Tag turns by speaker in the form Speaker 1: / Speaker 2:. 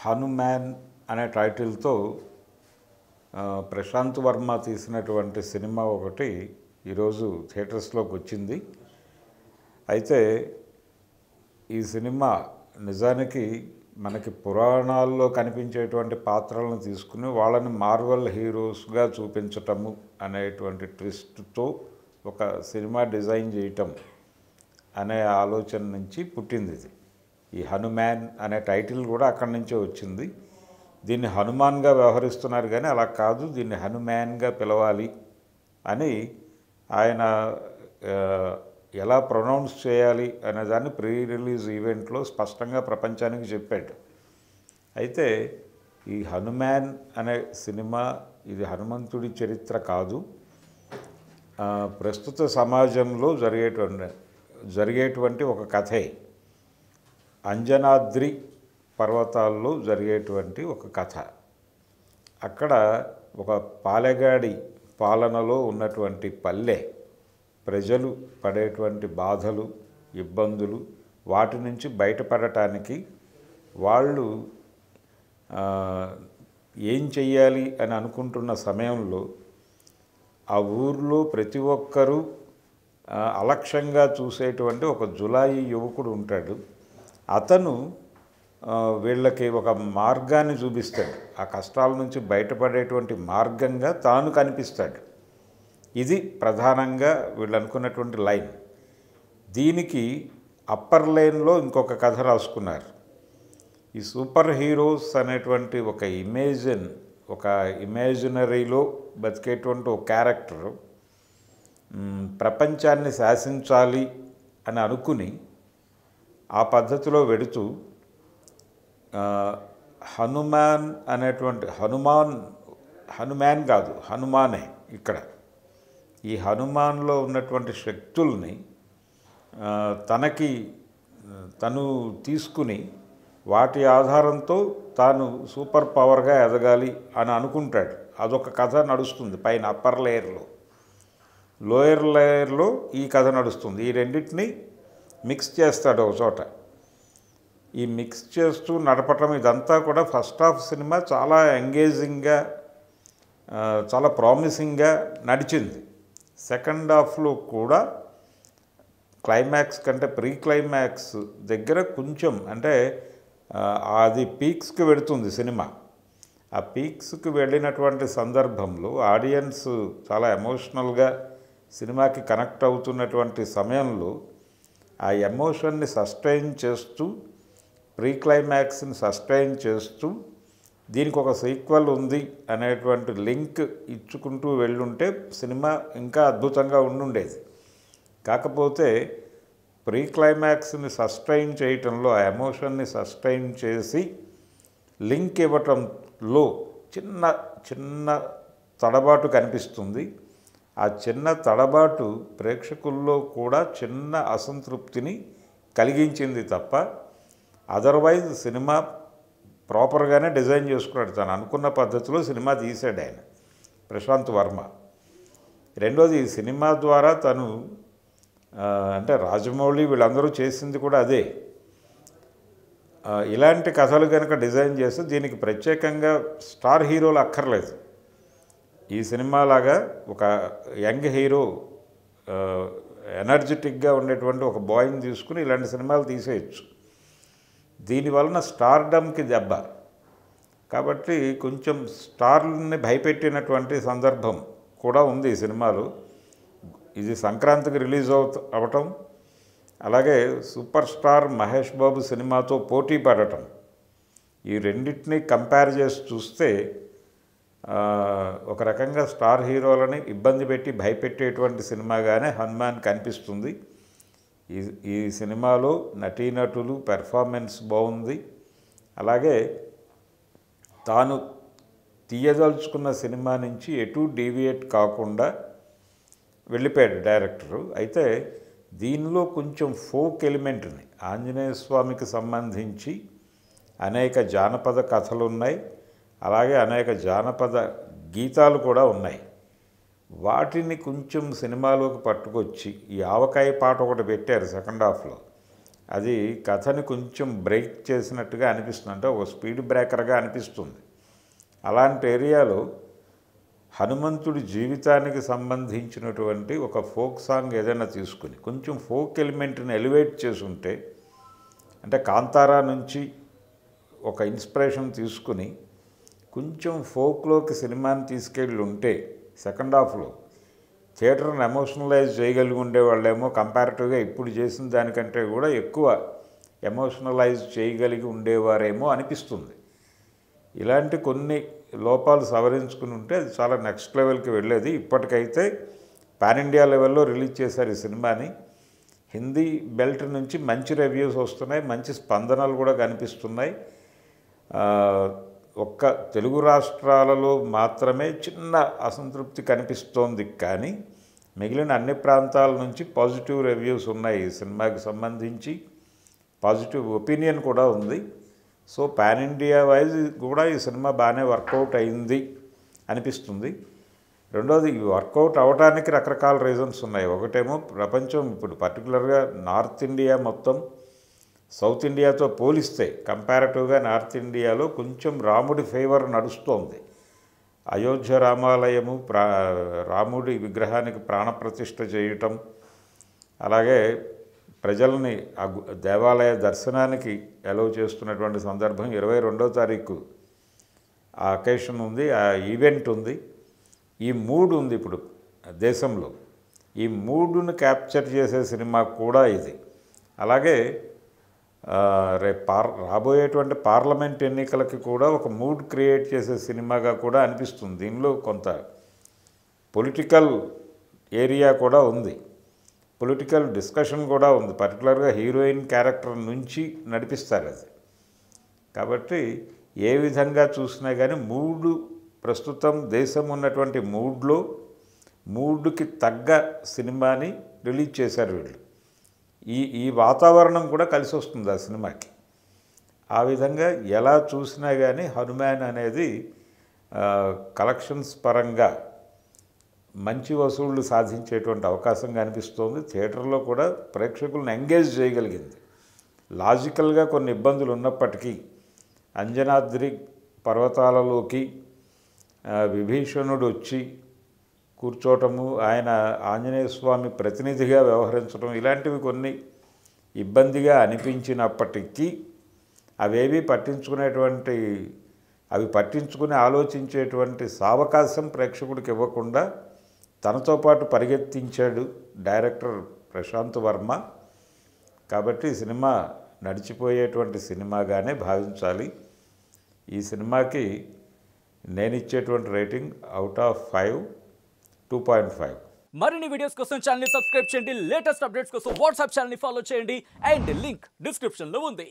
Speaker 1: హనుమాన్ అనే టైటిల్తో ప్రశాంత్ వర్మ తీసినటువంటి సినిమా ఒకటి ఈరోజు థియేటర్స్లోకి వచ్చింది. అయితే ఈ సినిమా నిజానికి మనకి పురాణాల్లో కనిపించేటువంటి పాత్రలను తీసుకుని వాళ్ళని మార్వెల్ హీరోస్గా చూపించటము అనేటువంటి ట్విస్ట్తో ఒక సినిమా డిజైన్ చేయటం అనే ఆలోచన నుంచి పుట్టింది ఇది. ఈ హనుమాన్ అనే టైటిల్ కూడా అక్కడి నుంచే వచ్చింది. దీన్ని హనుమాన్గా వ్యవహరిస్తున్నారు కానీ అలా కాదు, దీన్ని హనుమాన్గా పిలవాలి అని ఆయన ఎలా ప్రొనౌన్స్ చేయాలి అనే దాన్ని ప్రీ రిలీజ్ ఈవెంట్లో స్పష్టంగా ప్రపంచానికి చెప్పాడు. అయితే ఈ హనుమాన్ అనే సినిమా ఇది హనుమంతుడి చరిత్ర కాదు, ప్రస్తుత సమాజంలో జరిగేటువంటి ఒక కథే. అంజనాద్రి పర్వతాల్లో జరిగేటువంటి ఒక కథ. అక్కడ ఒక పాలెగాడి పాలనలో ఉన్నటువంటి పల్లె ప్రజలు పడేటువంటి బాధలు, ఇబ్బందులు, వాటి నుంచి బయటపడటానికి వాళ్ళు ఏం చెయ్యాలి అని అనుకుంటున్న సమయంలో ఆ ఊర్లో ప్రతి ఒక్కరూ అలక్ష్యంగా చూసేటువంటి ఒక జులాయి యువకుడు ఉంటాడు. అతను వీళ్ళకి ఒక మార్గాన్ని చూపిస్తాడు. ఆ కష్టాల నుంచి బయటపడేటువంటి మార్గంగా తాను కనిపిస్తాడు. ఇది ప్రధానంగా వీళ్ళు అనుకున్నటువంటి లైన్. దీనికి అప్పర్ లైన్లో ఇంకొక కథ రాసుకున్నారు. ఈ సూపర్ హీరోస్ అనేటువంటి ఒక ఇమేజినరీలో బతికేటువంటి ఒక క్యారెక్టర్ ప్రపంచాన్ని శాసించాలి అని అనుకుని ఆ పద్ధతిలో వెడుతూ హనుమాన్ అనేటువంటి హనుమాన్ కాదు, హనుమానే ఇక్కడ. ఈ హనుమాన్లో ఉన్నటువంటి శక్తుల్ని తను తీసుకుని వాటి ఆధారంతో తాను సూపర్ పవర్గా ఎదగాలి అని అనుకుంటాడు. అదొక కథ నడుస్తుంది పైన అప్పర్ లేయర్లో. లోయర్ లేయర్లో ఈ కథ నడుస్తుంది. ఈ రెండింటినీ మిక్స్ చేస్తాడు ఒక చోట. ఈ మిక్స్ చేస్తూ నడపటం ఇదంతా కూడా ఫస్ట్ హాఫ్ సినిమా చాలా ఎంగేజింగ్గా, చాలా ప్రామిసింగ్గా నడిచింది. సెకండ్ హాఫ్లో కూడా క్లైమాక్స్ కంటే ప్రీ క్లైమాక్స్ దగ్గర కొంచెం అంటే అది పీక్స్కి వెళుతుంది సినిమా. ఆ పీక్స్కి వెళ్ళినటువంటి సందర్భంలో ఆడియన్స్ చాలా ఎమోషనల్గా సినిమాకి కనెక్ట్ అవుతున్నటువంటి సమయంలో ఆ ఎమోషన్ని సస్టైన్ చేస్తూ, ప్రీ క్లైమాక్స్ని సస్టైన్ చేస్తూ, దీనికి ఒక సీక్వెల్ ఉంది అనేటువంటి లింక్ ఇచ్చుకుంటూ వెళ్ళుంటే సినిమా ఇంకా అద్భుతంగా ఉండుండేది. కాకపోతే ప్రీ క్లైమాక్స్ని సస్టైన్ చేయటంలో, ఆ ఎమోషన్ని సస్టైన్ చేసి లింక్ ఇవ్వటంలో చిన్న చిన్న తడబాటు కనిపిస్తుంది. ఆ చిన్న తడబాటు ప్రేక్షకుల్లో కూడా చిన్న అసంతృప్తిని కలిగించింది తప్ప అదర్వైజ్ సినిమా ప్రాపర్గానే డిజైన్ చేసుకున్నాడు. తను అనుకున్న పద్ధతిలో సినిమా తీశాడు ఆయన, ప్రశాంత్ వర్మ. రెండోది, ఈ సినిమా ద్వారా తను అంటే రాజమౌళి వీళ్ళందరూ చేసింది కూడా అదే. ఇలాంటి కథలు కనుక డిజైన్ చేస్తే దీనికి ప్రత్యేకంగా స్టార్ హీరోలు అక్కర్లేదు. ఈ సినిమాలాగా ఒక యంగ్ హీరో, ఎనర్జెటిక్గా ఉండేటువంటి ఒక బాయ్ని తీసుకుని ఇలాంటి సినిమాలు తీసేయచ్చు. దీనివలన స్టార్డమ్కి దెబ్బ. కాబట్టి కొంచెం స్టార్ని భయపెట్టినటువంటి సందర్భం కూడా ఉంది ఈ సినిమాలో. ఇది సంక్రాంతికి రిలీజ్ అవటం, అలాగే సూపర్ స్టార్ మహేష్ బాబు సినిమాతో పోటీ పడటం, ఈ రెండింటినీ కంపేర్ చేసి చూస్తే ఒక రకంగా స్టార్ హీరోలని ఇబ్బంది పెట్టి భయపెట్టేటువంటి సినిమాగానే హనుమాన్ కనిపిస్తుంది. ఈ సినిమాలో నటీనటులు పెర్ఫార్మెన్స్ బాగుంది. అలాగే తాను తీయదలుచుకున్న సినిమా నుంచి ఎటు డీవియేట్ కాకుండా వెళ్ళిపోయాడు డైరెక్టరు. అయితే దీనిలో కొంచెం ఫోక్ ఎలిమెంట్ని, ఆంజనేయ స్వామికి సంబంధించి అనేక జానపద కథలు ఉన్నాయి, అలాగే అనేక జానపద గీతాలు కూడా ఉన్నాయి. వాటిని కొంచెం సినిమాలోకి పట్టుకొచ్చి ఈ ఆవకాయ పాట ఒకటి పెట్టారు సెకండ్ హాఫ్లో. అది కథని కొంచెం బ్రేక్ చేసినట్టుగా అనిపిస్తుంది, అంటే ఒక స్పీడ్ బ్రేకర్గా అనిపిస్తుంది. అలాంటి ఏరియాలో హనుమంతుడి జీవితానికి సంబంధించినటువంటి ఒక ఫోక్ సాంగ్ ఏదైనా తీసుకుని కొంచెం ఫోక్ ఎలిమెంట్ని ఎలివేట్ చేసి ఉంటే, అంటే కాంతారా నుంచి ఒక ఇన్స్పిరేషన్ తీసుకుని కొంచెం ఫోక్లోకి సినిమాని తీసుకెళ్ళి ఉంటే సెకండ్ హాఫ్లో థియేటర్ని ఎమోషనలైజ్ చేయగలిగి ఉండేవాళ్ళేమో, కంపారిటివ్గా ఇప్పుడు చేసిన దానికంటే కూడా ఎక్కువ ఎమోషనలైజ్ చేయగలిగి ఉండేవారేమో అనిపిస్తుంది. ఇలాంటి కొన్ని లోపాలు సవరించుకుని ఉంటే అది చాలా నెక్స్ట్ లెవెల్కి వెళ్ళేది. ఇప్పటికైతే పాన్ ఇండియా లెవెల్లో రిలీజ్ చేశారు ఈ సినిమాని. హిందీ బెల్ట్ నుంచి మంచి రివ్యూస్ వస్తున్నాయి, మంచి స్పందనలు కూడా కనిపిస్తున్నాయి. ఒక్క తెలుగు రాష్ట్రాలలో మాత్రమే చిన్న అసంతృప్తి కనిపిస్తోంది, కానీ మిగిలిన అన్ని ప్రాంతాల నుంచి పాజిటివ్ రివ్యూస్ ఉన్నాయి. ఈ సినిమాకి సంబంధించి పాజిటివ్ ఒపీనియన్ కూడా ఉంది. సో పాన్ ఇండియా వైజ్ కూడా ఈ సినిమా బాగానే వర్కౌట్ అయింది అనిపిస్తుంది. రెండోది, ఈ వర్కౌట్ అవడానికి రకరకాల రీజన్స్ ఉన్నాయి. ఒకటేమో ప్రపంచం ఇప్పుడు పర్టికులర్గా నార్త్ ఇండియా మొత్తం సౌత్ ఇండియాతో పోలిస్తే కంపారిటివ్గా నార్త్ ఇండియాలో కొంచెం రాముడి ఫేవర్ నడుస్తోంది. అయోధ్య రామాలయము, రాముడి విగ్రహానికి ప్రాణప్రతిష్ఠ చేయటం, అలాగే ప్రజల్ని ఆ దేవాలయ దర్శనానికి అలౌ చేస్తున్నటువంటి సందర్భం 22వ తారీఖు ఆ అకేషన్ ఉంది, ఆ ఈవెంట్ ఉంది. ఈ మూడ్ ఉంది ఇప్పుడు దేశంలో. ఈ మూడ్ను క్యాప్చర్ చేసే సినిమా కూడా ఇది. అలాగే రేపు రాబోయేటువంటి పార్లమెంట్ ఎన్నికలకి కూడా ఒక మూడ్ క్రియేట్ చేసే సినిమాగా కూడా అనిపిస్తుంది. దీనిలో కొంత పొలిటికల్ ఏరియా కూడా ఉంది, పొలిటికల్ డిస్కషన్ కూడా ఉంది. పర్టికులర్గా హీరోయిన్ క్యారెక్టర్ నుంచి నడిపిస్తారు అది. కాబట్టి ఏ విధంగా చూసినా కానీ మూడు ప్రస్తుతం దేశం ఉన్నటువంటి మూడ్కి తగ్గ సినిమాని రిలీజ్ చేశారు వీళ్ళు. ఈ వాతావరణం కూడా కలిసి వస్తుంది ఆ సినిమాకి. ఆ విధంగా ఎలా చూసినా కానీ హనుమాన్ అనేది కలెక్షన్స్ పరంగా మంచి వసూళ్లు సాధించేటువంటి అవకాశం కనిపిస్తోంది. థియేటర్లో కూడా ప్రేక్షకులను ఎంగేజ్ చేయగలిగింది. లాజికల్గా కొన్ని ఇబ్బందులు ఉన్నప్పటికీ అంజనాద్రి పర్వతాలలోకి విభీషణుడు వచ్చి కూర్చోవటము, ఆయన ఆంజనేయ స్వామి ప్రతినిధిగా వ్యవహరించడం, ఇలాంటివి కొన్ని ఇబ్బందిగా అనిపించినప్పటికీ అవి పట్టించుకుని ఆలోచించేటువంటి సావకాశం ప్రేక్షకుడికి ఇవ్వకుండా తనతో పాటు పరిగెత్తించాడు డైరెక్టర్ ప్రశాంత్ వర్మ. కాబట్టి ఈ సినిమా నడిచిపోయేటువంటి సినిమాగానే భావించాలి. ఈ సినిమాకి నేను ఇచ్చేటువంటి రేటింగ్ అవుట్ ఆఫ్ 5 2.5.
Speaker 2: మరిన్ని వీడియోస్ కోసం ఛానల్ ని సబ్స్క్రైబ్ చేయండి, లేటెస్ట్ అప్డేట్స్ కోసం వాట్సాప్ ఛానల్ ని ఫాలో చేయండి, అండ్ లింక్ డిస్క్రిప్షన్ లో ఉంది.